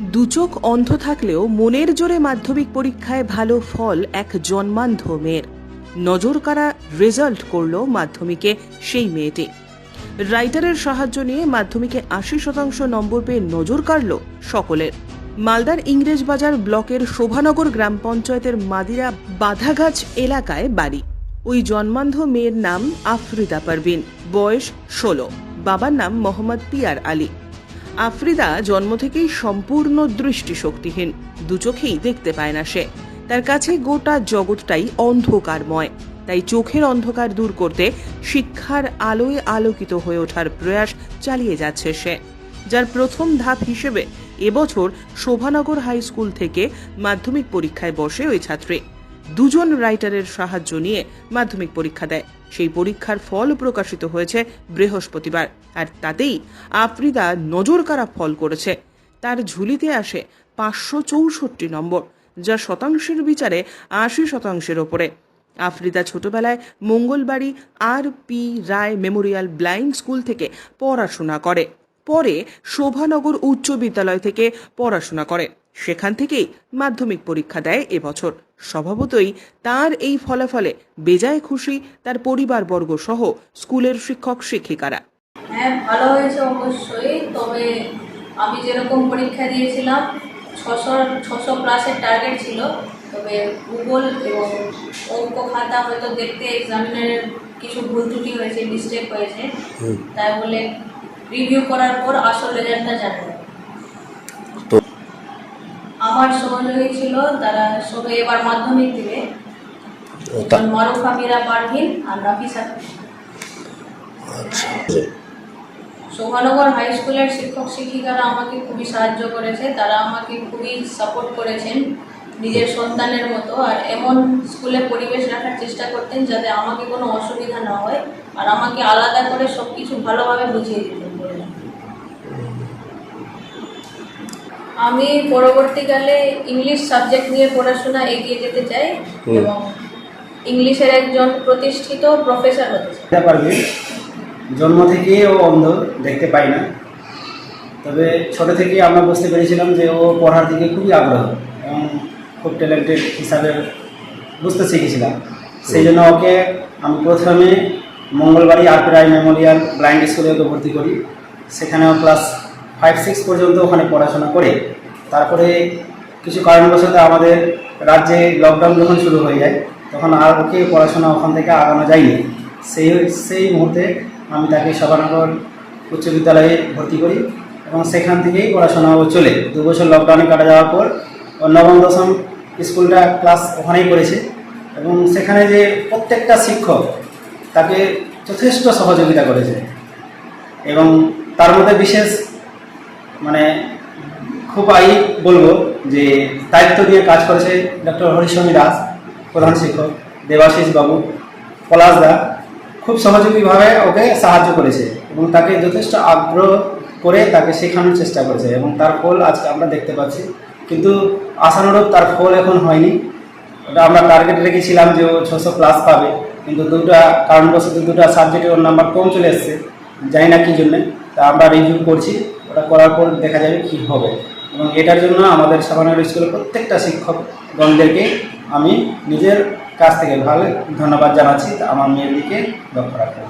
দু চোখ অন্ধ থাকলেও মনের জোরে মাধ্যমিক পরীক্ষায় ভালো ফল এক জন্মান্ধ মেয়ের। নজর কাড়া রেজাল্ট করল মাধ্যমিকে সেই মেয়েটি। রাইটারের সাহায্য নিয়ে মাধ্যমিকে ৮০% নম্বর পেয়ে নজর কাড়ল সকলের। মালদার ইংরেজবাজার ব্লকের শোভানগর গ্রাম পঞ্চায়েতের মাদিরা বাধাগাছ এলাকায় বাড়ি। ওই জন্মান্ধ মেয়ের নাম আফরিদা পারভিন, বয়স ১৬। বাবার নাম মোহাম্মদ পিয়ার আলী। আফরিদা জন্ম থেকেই সম্পূর্ণ দৃষ্টিশক্তিহীন, দু চোখেই দেখতে পায় না সে। তার কাছে গোটা জগৎটাই অন্ধকারময়। তাই চোখের অন্ধকার দূর করতে শিক্ষার আলোয় আলোকিত হয়ে ওঠার প্রয়াস চালিয়ে যাচ্ছে সে, যার প্রথম ধাপ হিসেবে এবছর শোভানগর হাই স্কুল থেকে মাধ্যমিক পরীক্ষায় বসে ওই ছাত্রী। দুজন রাইটারের সাহায্য নিয়ে মাধ্যমিক পরীক্ষা দেয়। সেই পরীক্ষার ফল প্রকাশিত হয়েছে বৃহস্পতিবার, আর তাতেই আফরিদা নজর কাড়া ফল করেছে। তার ঝুলিতে আসে ৫৬৪ নম্বর, যা শতাংশের বিচারে ৮০%-এর ওপরে। আফরিদা ছোটবেলায় মঙ্গলবাড়ি আর.পি. রায় মেমোরিয়াল ব্লাইন্ড স্কুল থেকে পড়াশোনা করে। পরে শোভানগর উচ্চ বিদ্যালয় থেকে পড়াশোনা করে। সেখান থেকেই মাধ্যমিক পরীক্ষা দেয় এবছর। স্বভাবতই তার এই ফলাফলে বেজায় খুশি তার পরিবারবর্গ সহ স্কুলের শিক্ষক শিক্ষিকারা। হ্যাঁ, ভালো হয়েছে অবশ্যই। তবে আমি যেরকম পরীক্ষা দিয়েছিলাম ৬০০ প্লাসের টার্গেট ছিল। তবে ভূগোল এবং অঙ্ক খাতা হয়তো দেখতে এক্সামিনারের কিছু ভুল ত্রুটি হয়েছে, মিস্টেক হয়েছে, তাই বলে রিভিউ করার পর আসল রেজাল্টটা জানা যায়। আমার সহযোগী ছিল, তারা সবাই এবার মাধ্যমিক দিবে, মারুফা মীরা পারভিন আর নাফিসা। শোভানগর হাই স্কুলের শিক্ষক শিক্ষিকারা আমাকে খুবই সাহায্য করেছে। তারা আমাকে খুবই সাপোর্ট করেছেন নিজের সন্তানের মতো, আর এমন স্কুলে পরিবেশ রাখার চেষ্টা করতেন যাতে আমাকে কোনো অসুবিধা না হয়, আর আমাকে আলাদা করে সব কিছু ভালোভাবে বুঝিয়ে দিতেন। আমি পরবর্তীকালে ইংলিশ সাবজেক্ট নিয়ে পড়াশোনা এগিয়ে যেতে চাই এবং ইংলিশের একজন প্রতিষ্ঠিত প্রফেসর হতে চাই। জন্ম থেকে ও অন্ধ, দেখতে পাই না। তবে ছোট থেকেই আমরা বুঝতে পেরেছিলাম যে ও পড়ার দিকে খুবই আগ্রহ এবং খুব ট্যালেন্টেড হিসাবে বুঝতে শিখেছিলাম। সেই জন্য ওকে আমি প্রথমে মঙ্গলবাড়ি আর.পি. রায় মেমোরিয়াল ব্লাইন্ড স্কুলে ওকে ভর্তি করি। সেখানেও ক্লাস 5-6 পর্যন্ত ওখানে পড়াশোনা করে তারপরে কিছু কারণবশত আমাদের রাজ্যে লকডাউন যখন শুরু হয়ে যায় তখন আর ওকে পড়াশোনা ওখান থেকে আগানো যায়নি। সেই মুহূর্তে আমি তাকে শোভানগর উচ্চ বিদ্যালয়ে ভর্তি করি এবং সেখান থেকেই পড়াশোনা চলে 2 বছর লকডাউনে কাটা যাওয়ার পর ও নবম দশম স্কুলটা ক্লাস ওখানেই করেছে এবং সেখানে যে প্রত্যেকটা শিক্ষক তাকে যথেষ্ট সহযোগিতা করেছে এবং তার মধ্যে বিশেষ খুব বলবো যে দায়িত্ব দিয়ে কাজ করেছে ডক্টর হরিস্বামী দাস প্রধান শিক্ষক, দেবাশিস বাবু, পলাশ দা খুব সহযোগীভাবে ওকে সাহায্য করেছে এবং তাকে যথেষ্ট আগ্রহ করে তাকে শেখানোর চেষ্টা করেছে এবং তার ফল আজকে আমরা দেখতে পাচ্ছি। কিন্তু আশানুরূপ তার ফল এখন হয়নি। ওটা আমরা টার্গেট রেখেছিলাম যে ও 600 প্লাস পাবে, কিন্তু কারণবশত 2টা সাবজেক্টে ওর নাম্বার কম চলে এসছে, জানি না কী জন্যে। তা আমরা রিভিউ করছি, ওটা করার পর দেখা যাবে কী হবে। এবং এটার জন্য আমাদের শোভানগর স্কুলের প্রত্যেকটা শিক্ষকগণদেরকে আমি নিজের কাছ থেকে ভালো ধন্যবাদ জানাচ্ছি আমার মেয়ের দিকে লক্ষ্য রাখতে।